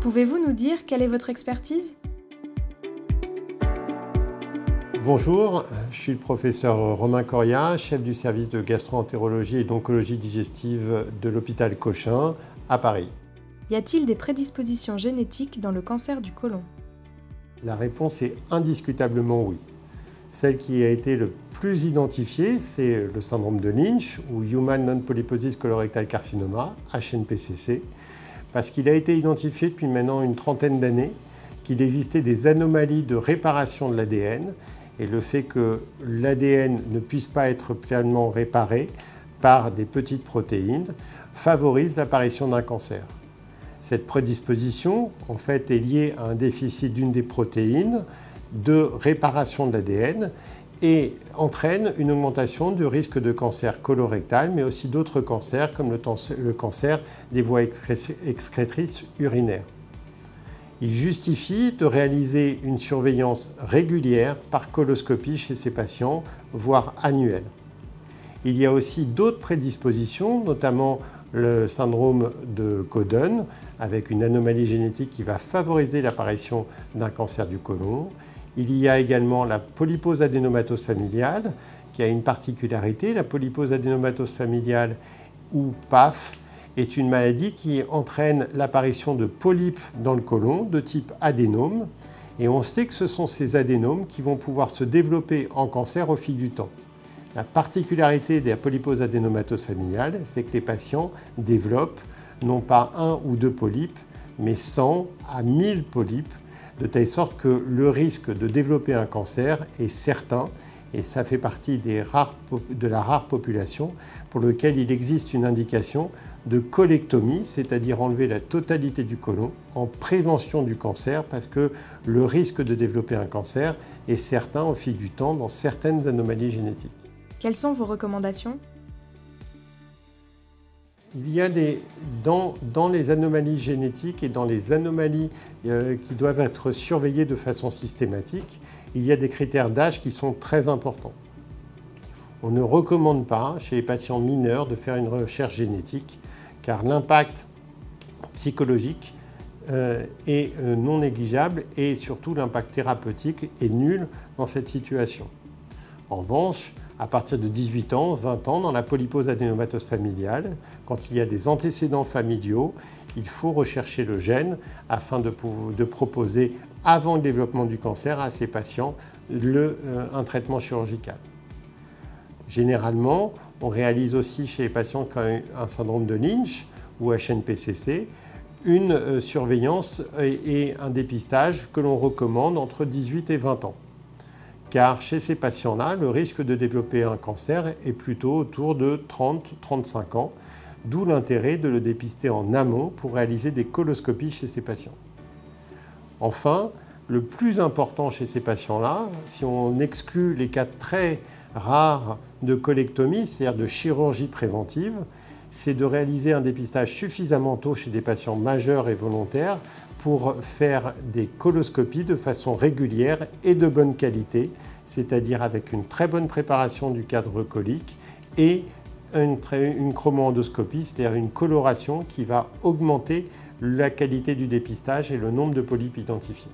Pouvez-vous nous dire quelle est votre expertise? Bonjour, je suis le professeur Romain Coria, chef du service de gastro-entérologie et d'oncologie digestive de l'hôpital Cochin à Paris. Y a-t-il des prédispositions génétiques dans le cancer du côlon? La réponse est indiscutablement oui. Celle qui a été le plus identifiée, c'est le syndrome de Lynch ou Human Non-Polyposis Colorectal Carcinoma, HNPCC, parce qu'il a été identifié depuis maintenant une trentaine d'années qu'il existait des anomalies de réparation de l'ADN et le fait que l'ADN ne puisse pas être pleinement réparé par des petites protéines favorise l'apparition d'un cancer. Cette prédisposition, en fait, est liée à un déficit d'une des protéines de réparation de l'ADN et entraîne une augmentation du risque de cancer colorectal, mais aussi d'autres cancers comme le cancer des voies excrétrices urinaires. Il justifie de réaliser une surveillance régulière par coloscopie chez ces patients, voire annuelle. Il y a aussi d'autres prédispositions, notamment le syndrome de Cowden, avec une anomalie génétique qui va favoriser l'apparition d'un cancer du côlon. Il y a également la polypose adénomatose familiale, qui a une particularité. La polypose adénomatose familiale, ou PAF, est une maladie qui entraîne l'apparition de polypes dans le côlon de type adénome. Et on sait que ce sont ces adénomes qui vont pouvoir se développer en cancer au fil du temps. La particularité de la polypose adénomatose familiale, c'est que les patients développent non pas 1 ou 2 polypes, mais 100 à 1000 polypes, de telle sorte que le risque de développer un cancer est certain et ça fait partie de la rare population pour laquelle il existe une indication de colectomie, c'est-à-dire enlever la totalité du côlon en prévention du cancer parce que le risque de développer un cancer est certain au fil du temps dans certaines anomalies génétiques. Quelles sont vos recommandations? Il y a dans les anomalies génétiques et dans les anomalies qui doivent être surveillées de façon systématique, il y a des critères d'âge qui sont très importants. On ne recommande pas chez les patients mineurs de faire une recherche génétique car l'impact psychologique est non négligeable et surtout l'impact thérapeutique est nul dans cette situation. En revanche, à partir de 18 ans, 20 ans, dans la polypose adénomatose familiale, quand il y a des antécédents familiaux, il faut rechercher le gène afin de proposer, avant le développement du cancer, à ces patients un traitement chirurgical. Généralement, on réalise aussi chez les patients qui ont un syndrome de Lynch ou HNPCC une surveillance et un dépistage que l'on recommande entre 18 et 20 ans. Car chez ces patients-là, le risque de développer un cancer est plutôt autour de 30-35 ans, d'où l'intérêt de le dépister en amont pour réaliser des coloscopies chez ces patients. Enfin, le plus important chez ces patients-là, si on exclut les cas très rares de colectomie, c'est-à-dire de chirurgie préventive, c'est de réaliser un dépistage suffisamment tôt chez des patients majeurs et volontaires pour faire des coloscopies de façon régulière et de bonne qualité, c'est-à-dire avec une très bonne préparation du cadre colique et une chromoendoscopie, c'est-à-dire une coloration qui va augmenter la qualité du dépistage et le nombre de polypes identifiés.